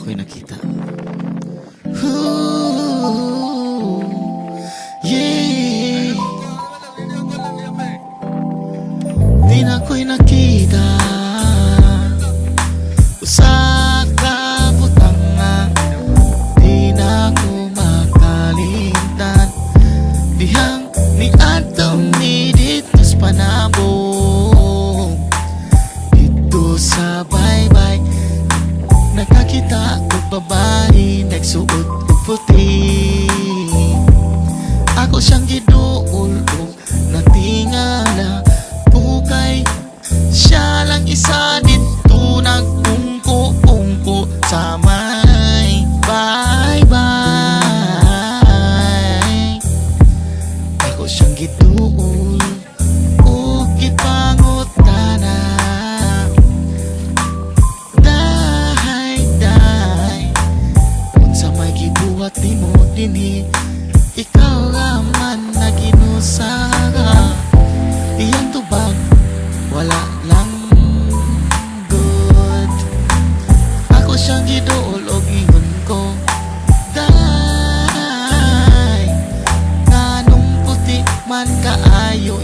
ako'y nakita. Ooh, yeah. Di na ako'y nakita usa ka butang nga di na ko makalimtan. Dihang ni Adam ni dito sa panabong, dito sa baybay nakakita og babae nagsuot og puti. Ako siyang giduol og natingala, bukay siya lang isa dito nagungko-ungko sa may baybay. Ako siyang giduol og gipangutana, buhat di mo dinhi, ikaw nga man na ginusara. Iyang tubag wala lang good. Ako siyang giduol og ingon ko, day nganong puti man kaayo